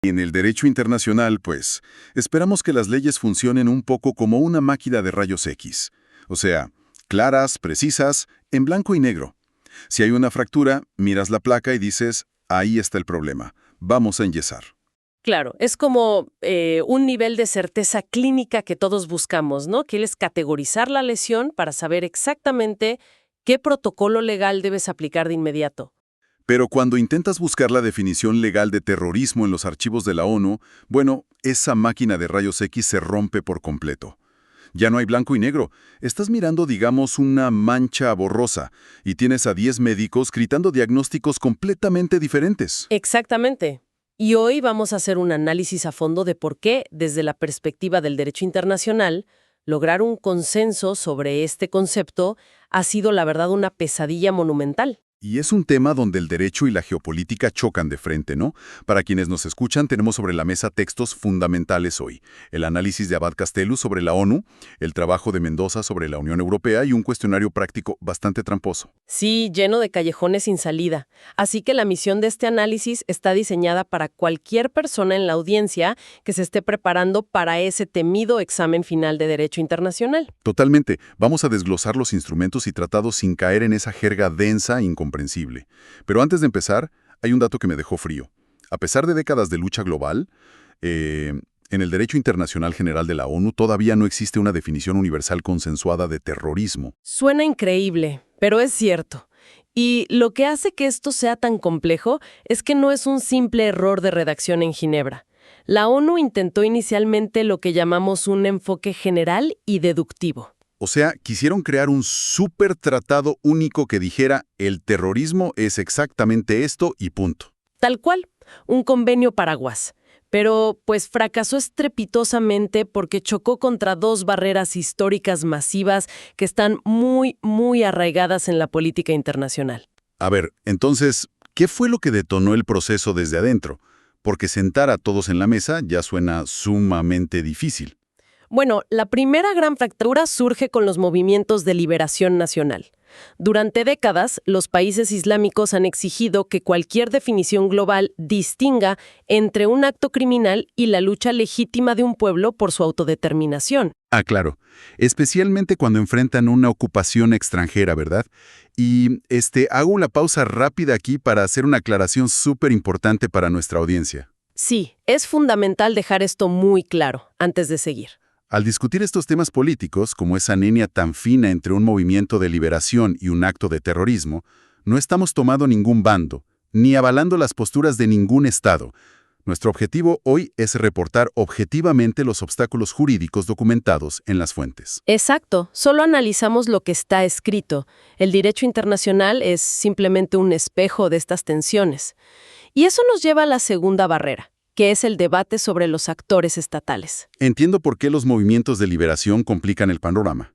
En el derecho internacional, pues, esperamos que las leyes funcionen un poco como una máquina de rayos X. O sea, claras, precisas, en blanco y negro. Si hay una fractura, miras la placa y dices, ahí está el problema, vamos a enyesar. Claro, es como un nivel de certeza clínica que todos buscamos, ¿no? Que es categorizar la lesión para saber exactamente qué protocolo legal debes aplicar de inmediato. Pero cuando intentas buscar la definición legal de terrorismo en los archivos de la ONU, bueno, esa máquina de rayos X se rompe por completo. Ya no hay blanco y negro. Estás mirando, digamos, una mancha borrosa y tienes a 10 médicos gritando diagnósticos completamente diferentes. Exactamente. Y hoy vamos a hacer un análisis a fondo de por qué, desde la perspectiva del derecho internacional, lograr un consenso sobre este concepto ha sido, la verdad, una pesadilla monumental. Y es un tema donde el derecho y la geopolítica chocan de frente, ¿no? Para quienes nos escuchan, tenemos sobre la mesa textos fundamentales hoy. El análisis de Abad Castellus sobre la ONU, el trabajo de Mendoza sobre la Unión Europea y un cuestionario práctico bastante tramposo. Sí, lleno de callejones sin salida. Así que la misión de este análisis está diseñada para cualquier persona en la audiencia que se esté preparando para ese temido examen final de Derecho Internacional. Totalmente. Vamos a desglosar los instrumentos y tratados sin caer en esa jerga densa e incomprensible. Pero antes de empezar, hay un dato que me dejó frío. A pesar de décadas de lucha global, en el derecho internacional general de la ONU todavía no existe una definición universal consensuada de terrorismo. Suena increíble, pero es cierto. Y lo que hace que esto sea tan complejo es que no es un simple error de redacción en Ginebra. La ONU intentó inicialmente lo que llamamos un enfoque general y deductivo. O sea, quisieron crear un súper tratado único que dijera el terrorismo es exactamente esto y punto. Tal cual, un convenio paraguas. Pero pues fracasó estrepitosamente porque chocó contra dos barreras históricas masivas que están muy arraigadas en la política internacional. A ver, entonces, ¿qué fue lo que detonó el proceso desde adentro? Porque sentar a todos en la mesa ya suena sumamente difícil. Bueno, la primera gran fractura surge con los movimientos de liberación nacional. Durante décadas, los países islámicos han exigido que cualquier definición global distinga entre un acto criminal y la lucha legítima de un pueblo por su autodeterminación. Ah, claro. Especialmente cuando enfrentan una ocupación extranjera, ¿verdad? Y hago una pausa rápida aquí para hacer una aclaración súper importante para nuestra audiencia. Sí, es fundamental dejar esto muy claro antes de seguir. Al discutir estos temas políticos, como esa línea tan fina entre un movimiento de liberación y un acto de terrorismo, no estamos tomando ningún bando, ni avalando las posturas de ningún Estado. Nuestro objetivo hoy es reportar objetivamente los obstáculos jurídicos documentados en las fuentes. Exacto, solo analizamos lo que está escrito. El derecho internacional es simplemente un espejo de estas tensiones. Y eso nos lleva a la segunda barrera, que es el debate sobre los actores estatales. Entiendo por qué los movimientos de liberación complican el panorama.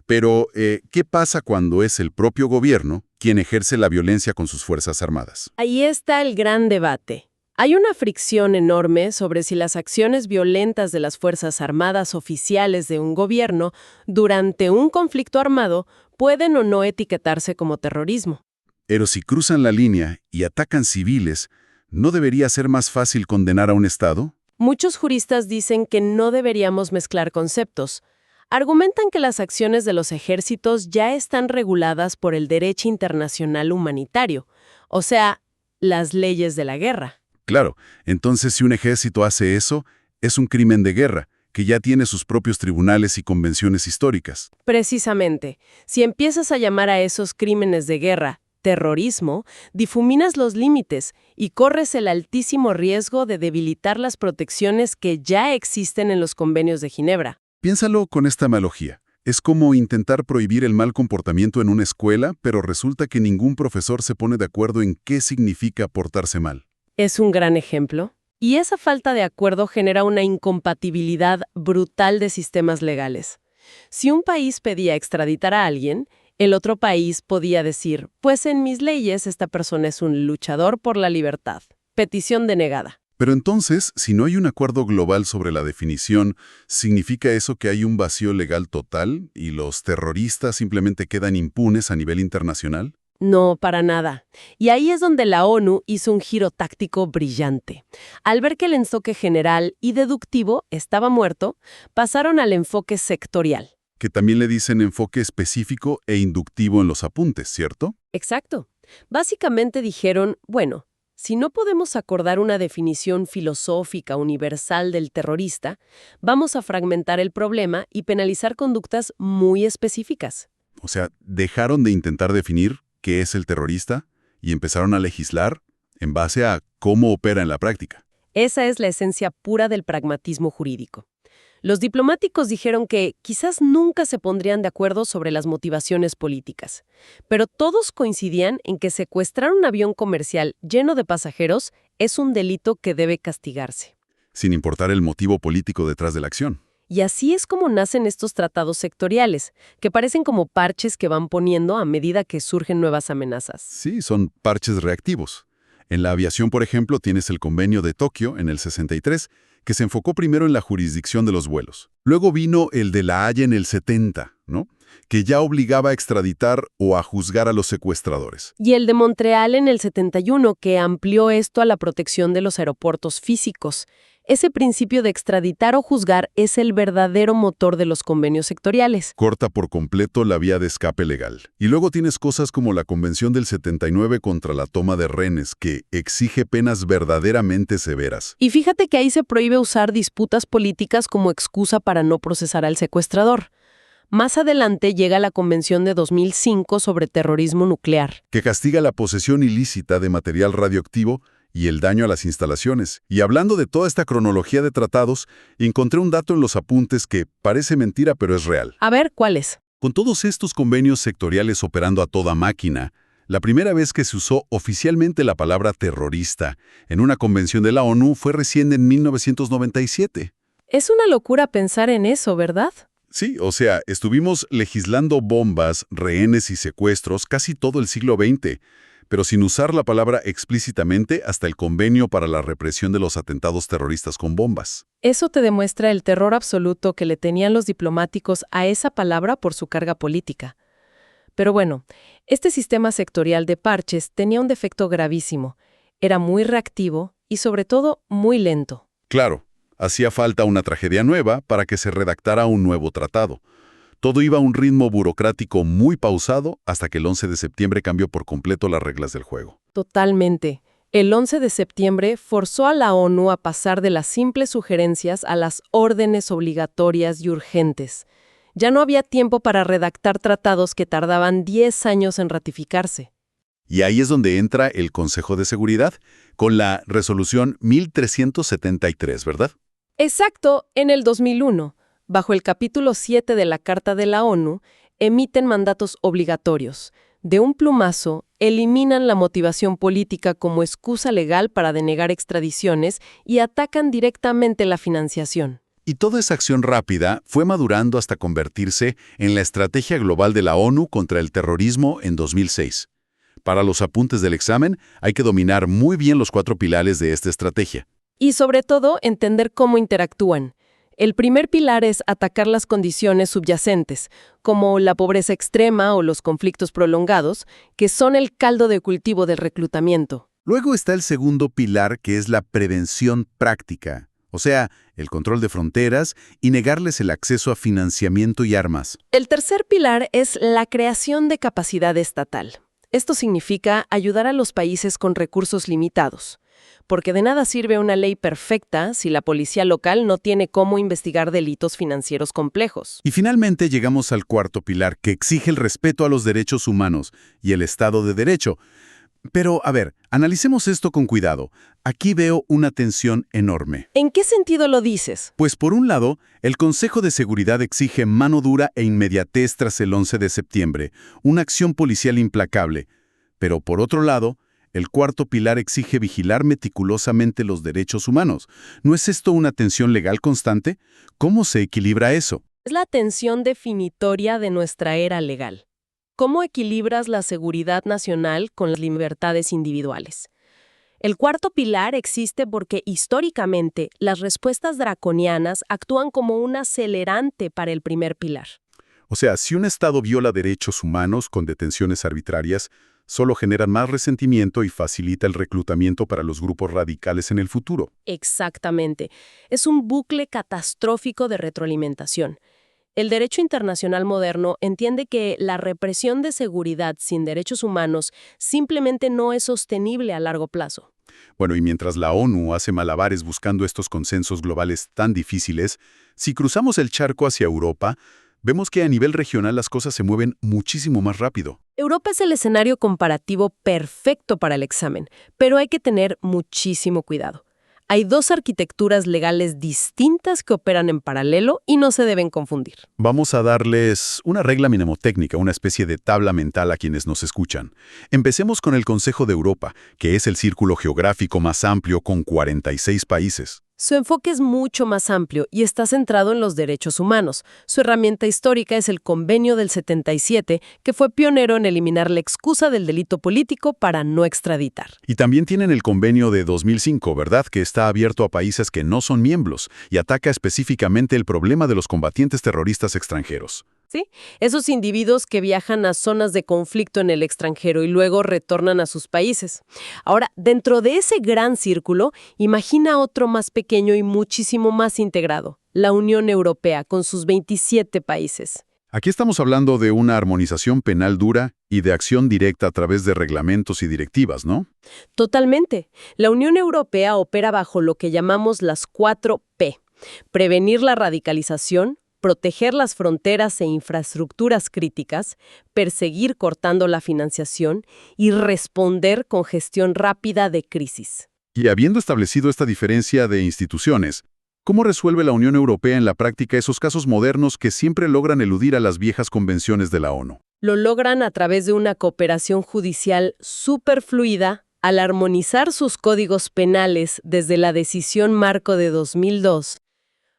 Pero, ¿qué pasa cuando es el propio gobierno quien ejerce la violencia con sus Fuerzas Armadas? Ahí está el gran debate. Hay una fricción enorme sobre si las acciones violentas de las Fuerzas Armadas oficiales de un gobierno durante un conflicto armado pueden o no etiquetarse como terrorismo. Pero si cruzan la línea y atacan civiles, ¿no debería ser más fácil condenar a un Estado? Muchos juristas dicen que no deberíamos mezclar conceptos. Argumentan que las acciones de los ejércitos ya están reguladas por el derecho internacional humanitario, o sea, las leyes de la guerra. Claro, entonces si un ejército hace eso, es un crimen de guerra, que ya tiene sus propios tribunales y convenciones históricas. Precisamente, si empiezas a llamar a esos crímenes de guerra terrorismo, difuminas los límites y corres el altísimo riesgo de debilitar las protecciones que ya existen en los convenios de Ginebra. Piénsalo con esta analogía. Es como intentar prohibir el mal comportamiento en una escuela, pero resulta que ningún profesor se pone de acuerdo en qué significa portarse mal. Es un gran ejemplo. Y esa falta de acuerdo genera una incompatibilidad brutal de sistemas legales. Si un país pedía extraditar a alguien, el otro país podía decir, pues en mis leyes esta persona es un luchador por la libertad. Petición denegada. Pero entonces, si no hay un acuerdo global sobre la definición, ¿significa eso que hay un vacío legal total y los terroristas simplemente quedan impunes a nivel internacional? No, para nada. Y ahí es donde la ONU hizo un giro táctico brillante. Al ver que el enfoque general y deductivo estaba muerto, pasaron al enfoque sectorial. Que también le dicen enfoque específico e inductivo en los apuntes, ¿cierto? Exacto. Básicamente dijeron, bueno, si no podemos acordar una definición filosófica universal del terrorista, vamos a fragmentar el problema y penalizar conductas muy específicas. O sea, dejaron de intentar definir qué es el terrorista y empezaron a legislar en base a cómo opera en la práctica. Esa es la esencia pura del pragmatismo jurídico. Los diplomáticos dijeron que quizás nunca se pondrían de acuerdo sobre las motivaciones políticas, pero todos coincidían en que secuestrar un avión comercial lleno de pasajeros es un delito que debe castigarse. Sin importar el motivo político detrás de la acción. Y así es como nacen estos tratados sectoriales, que parecen como parches que van poniendo a medida que surgen nuevas amenazas. Sí, son parches reactivos. En la aviación, por ejemplo, tienes el Convenio de Tokio en el 63, que se enfocó primero en la jurisdicción de los vuelos. Luego vino el de La Haya en el 70, ¿no? Que ya obligaba a extraditar o a juzgar a los secuestradores. Y el de Montreal en el 71, que amplió esto a la protección de los aeropuertos físicos. Ese principio de extraditar o juzgar es el verdadero motor de los convenios sectoriales. Corta por completo la vía de escape legal. Y luego tienes cosas como la Convención del 79 contra la toma de rehenes, que exige penas verdaderamente severas. Y fíjate que ahí se prohíbe usar disputas políticas como excusa para no procesar al secuestrador. Más adelante llega la Convención de 2005 sobre terrorismo nuclear. Que castiga la posesión ilícita de material radioactivo y el daño a las instalaciones. Y hablando de toda esta cronología de tratados, encontré un dato en los apuntes que parece mentira pero es real. A ver, ¿cuál es? Con todos estos convenios sectoriales operando a toda máquina, la primera vez que se usó oficialmente la palabra terrorista en una convención de la ONU fue recién en 1997. Es una locura pensar en eso, ¿verdad? Sí, o sea, estuvimos legislando bombas, rehenes y secuestros casi todo el siglo XX, pero sin usar la palabra explícitamente hasta el convenio para la represión de los atentados terroristas con bombas. Eso te demuestra el terror absoluto que le tenían los diplomáticos a esa palabra por su carga política. Pero bueno, este sistema sectorial de parches tenía un defecto gravísimo. Era muy reactivo y, sobre todo, muy lento. Claro, hacía falta una tragedia nueva para que se redactara un nuevo tratado. Todo iba a un ritmo burocrático muy pausado hasta que el 11 de septiembre cambió por completo las reglas del juego. Totalmente. El 11 de septiembre forzó a la ONU a pasar de las simples sugerencias a las órdenes obligatorias y urgentes. Ya no había tiempo para redactar tratados que tardaban 10 años en ratificarse. Y ahí es donde entra el Consejo de Seguridad, con la resolución 1373, ¿verdad? Exacto, en el 2001. Bajo el capítulo 7 de la Carta de la ONU, emiten mandatos obligatorios. De un plumazo, eliminan la motivación política como excusa legal para denegar extradiciones y atacan directamente la financiación. Y toda esa acción rápida fue madurando hasta convertirse en la estrategia global de la ONU contra el terrorismo en 2006. Para los apuntes del examen, hay que dominar muy bien los 4 pilares de esta estrategia. Y sobre todo, entender cómo interactúan. El primer pilar es atacar las condiciones subyacentes, como la pobreza extrema o los conflictos prolongados, que son el caldo de cultivo del reclutamiento. Luego está el segundo pilar, que es la prevención práctica, o sea, el control de fronteras y negarles el acceso a financiamiento y armas. El tercer pilar es la creación de capacidad estatal. Esto significa ayudar a los países con recursos limitados. Porque de nada sirve una ley perfecta si la policía local no tiene cómo investigar delitos financieros complejos. Y finalmente llegamos al cuarto pilar, que exige el respeto a los derechos humanos y el Estado de Derecho. Pero, a ver, analicemos esto con cuidado. Aquí veo una tensión enorme. ¿En qué sentido lo dices? Pues por un lado, el Consejo de Seguridad exige mano dura e inmediatez tras el 11 de septiembre, una acción policial implacable. Pero por otro lado, el cuarto pilar exige vigilar meticulosamente los derechos humanos. ¿No es esto una tensión legal constante? ¿Cómo se equilibra eso? Es la tensión definitoria de nuestra era legal. ¿Cómo equilibras la seguridad nacional con las libertades individuales? El cuarto pilar existe porque históricamente las respuestas draconianas actúan como un acelerante para el primer pilar. O sea, si un Estado viola derechos humanos con detenciones arbitrarias, solo generan más resentimiento y facilita el reclutamiento para los grupos radicales en el futuro. Exactamente. Es un bucle catastrófico de retroalimentación. El derecho internacional moderno entiende que la represión de seguridad sin derechos humanos simplemente no es sostenible a largo plazo. Bueno, y mientras la ONU hace malabares buscando estos consensos globales tan difíciles, si cruzamos el charco hacia Europa, vemos que a nivel regional las cosas se mueven muchísimo más rápido. Europa es el escenario comparativo perfecto para el examen, pero hay que tener muchísimo cuidado. Hay dos arquitecturas legales distintas que operan en paralelo y no se deben confundir. Vamos a darles una regla mnemotécnica, una especie de tabla mental a quienes nos escuchan. Empecemos con el Consejo de Europa, que es el círculo geográfico más amplio con 46 países. Su enfoque es mucho más amplio y está centrado en los derechos humanos. Su herramienta histórica es el Convenio del 77, que fue pionero en eliminar la excusa del delito político para no extraditar. Y también tienen el Convenio de 2005, ¿verdad?, que está abierto a países que no son miembros y ataca específicamente el problema de los combatientes terroristas extranjeros. ¿Sí? Esos individuos que viajan a zonas de conflicto en el extranjero y luego retornan a sus países. Ahora, dentro de ese gran círculo, imagina otro más pequeño y muchísimo más integrado, la Unión Europea, con sus 27 países. Aquí estamos hablando de una armonización penal dura y de acción directa a través de reglamentos y directivas, ¿no? Totalmente. La Unión Europea opera bajo lo que llamamos las 4P. Prevenir la radicalización, proteger las fronteras e infraestructuras críticas, perseguir cortando la financiación y responder con gestión rápida de crisis. Y habiendo establecido esta diferencia de instituciones, ¿cómo resuelve la Unión Europea en la práctica esos casos modernos que siempre logran eludir a las viejas convenciones de la ONU? Lo logran a través de una cooperación judicial superfluida al armonizar sus códigos penales desde la decisión marco de 2002.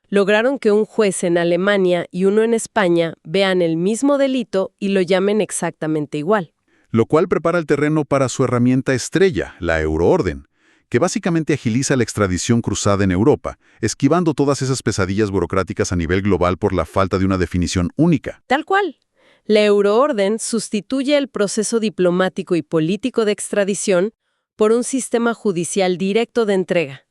Lograron que un juez en Alemania y uno en España vean el mismo delito y lo llamen exactamente igual. Lo cual prepara el terreno para su herramienta estrella, la Euroorden, que básicamente agiliza la extradición cruzada en Europa, esquivando todas esas pesadillas burocráticas a nivel global por la falta de una definición única. Tal cual. La Euroorden sustituye el proceso diplomático y político de extradición por un sistema judicial directo de entrega.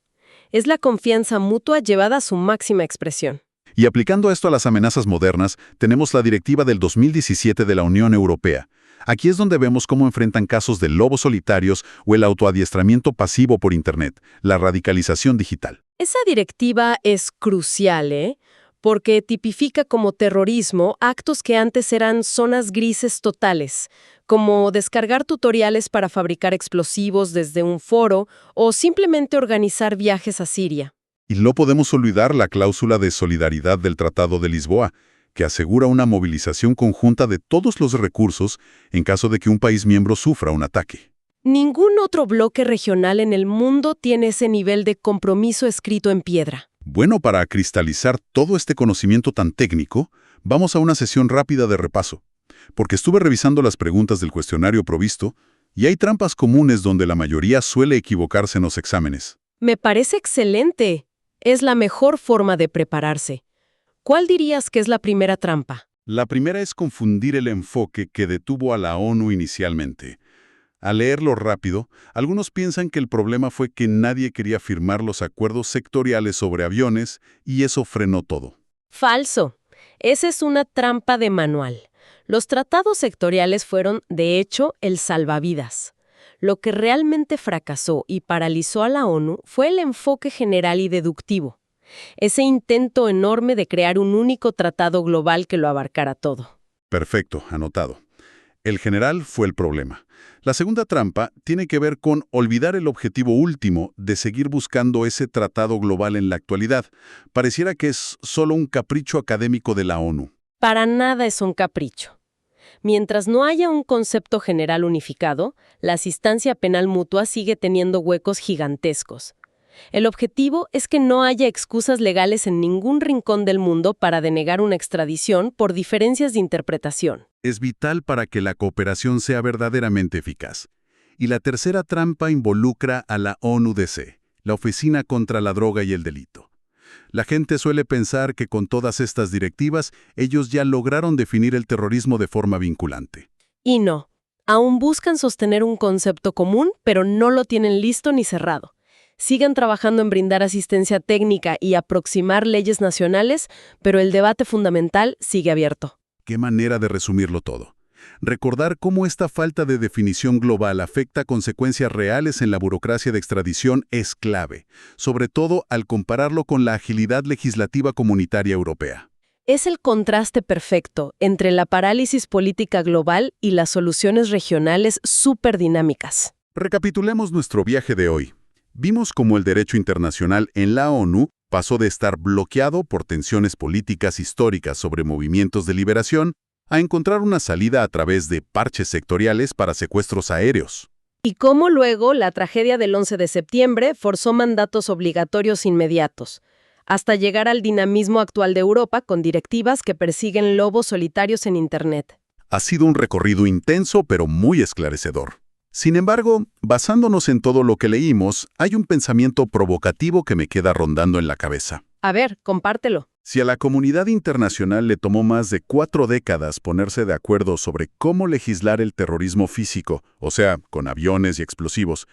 Es la confianza mutua llevada a su máxima expresión. Y aplicando esto a las amenazas modernas, tenemos la Directiva del 2017 de la Unión Europea. Aquí es donde vemos cómo enfrentan casos de lobos solitarios o el autoadiestramiento pasivo por Internet, la radicalización digital. Esa directiva es crucial, porque tipifica como terrorismo actos que antes eran zonas grises totales, como descargar tutoriales para fabricar explosivos desde un foro o simplemente organizar viajes a Siria. Y no podemos olvidar la cláusula de solidaridad del Tratado de Lisboa, que asegura una movilización conjunta de todos los recursos en caso de que un país miembro sufra un ataque. Ningún otro bloque regional en el mundo tiene ese nivel de compromiso escrito en piedra. Bueno, para cristalizar todo este conocimiento tan técnico, vamos a una sesión rápida de repaso, porque estuve revisando las preguntas del cuestionario provisto y hay trampas comunes donde la mayoría suele equivocarse en los exámenes. Me parece excelente. Es la mejor forma de prepararse. ¿Cuál dirías que es la primera trampa? La primera es confundir el enfoque que detuvo a la ONU inicialmente. Al leerlo rápido, algunos piensan que el problema fue que nadie quería firmar los acuerdos sectoriales sobre aviones y eso frenó todo. Falso. Esa es una trampa de manual. Los tratados sectoriales fueron, de hecho, el salvavidas. Lo que realmente fracasó y paralizó a la ONU fue el enfoque general y deductivo. Ese intento enorme de crear un único tratado global que lo abarcara todo. Perfecto, anotado. El general fue el problema. La segunda trampa tiene que ver con olvidar el objetivo último de seguir buscando ese tratado global en la actualidad. Pareciera que es solo un capricho académico de la ONU. Para nada es un capricho. Mientras no haya un concepto general unificado, la asistencia penal mutua sigue teniendo huecos gigantescos. El objetivo es que no haya excusas legales en ningún rincón del mundo para denegar una extradición por diferencias de interpretación. Es vital para que la cooperación sea verdaderamente eficaz. Y la tercera trampa involucra a la ONUDC, la Oficina contra la Droga y el Delito. La gente suele pensar que con todas estas directivas, ellos ya lograron definir el terrorismo de forma vinculante. Y no. Aún buscan sostener un concepto común, pero no lo tienen listo ni cerrado. Sigan trabajando en brindar asistencia técnica y aproximar leyes nacionales, pero el debate fundamental sigue abierto. Qué manera de resumirlo todo. Recordar cómo esta falta de definición global afecta consecuencias reales en la burocracia de extradición es clave, sobre todo al compararlo con la agilidad legislativa comunitaria europea. Es el contraste perfecto entre la parálisis política global y las soluciones regionales superdinámicas. Recapitulemos nuestro viaje de hoy. Vimos cómo el derecho internacional en la ONU pasó de estar bloqueado por tensiones políticas históricas sobre movimientos de liberación a encontrar una salida a través de parches sectoriales para secuestros aéreos. Y cómo luego la tragedia del 11 de septiembre forzó mandatos obligatorios inmediatos, hasta llegar al dinamismo actual de Europa con directivas que persiguen lobos solitarios en Internet. Ha sido un recorrido intenso pero muy esclarecedor. Sin embargo, basándonos en todo lo que leímos, hay un pensamiento provocativo que me queda rondando en la cabeza. A ver, compártelo. Si a la comunidad internacional le tomó más de 4 décadas ponerse de acuerdo sobre cómo legislar el terrorismo físico, o sea, con aviones y explosivos,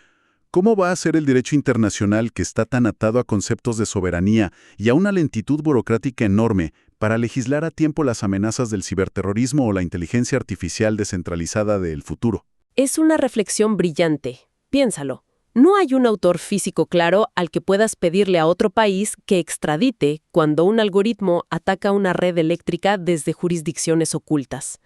¿cómo va a ser el derecho internacional que está tan atado a conceptos de soberanía y a una lentitud burocrática enorme para legislar a tiempo las amenazas del ciberterrorismo o la inteligencia artificial descentralizada del futuro? Es una reflexión brillante. Piénsalo. No hay un autor físico claro al que puedas pedirle a otro país que extradite cuando un algoritmo ataca una red eléctrica desde jurisdicciones ocultas.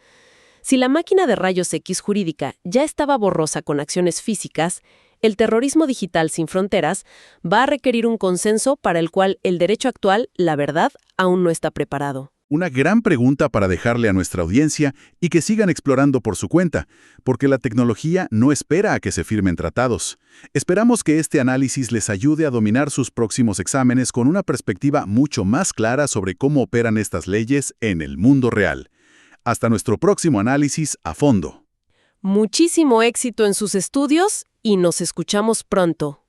Si la máquina de rayos X jurídica ya estaba borrosa con acciones físicas, el terrorismo digital sin fronteras va a requerir un consenso para el cual el derecho actual, la verdad, aún no está preparado. Una gran pregunta para dejarle a nuestra audiencia y que sigan explorando por su cuenta, porque la tecnología no espera a que se firmen tratados. Esperamos que este análisis les ayude a dominar sus próximos exámenes con una perspectiva mucho más clara sobre cómo operan estas leyes en el mundo real. Hasta nuestro próximo análisis a fondo. Muchísimo éxito en sus estudios y nos escuchamos pronto.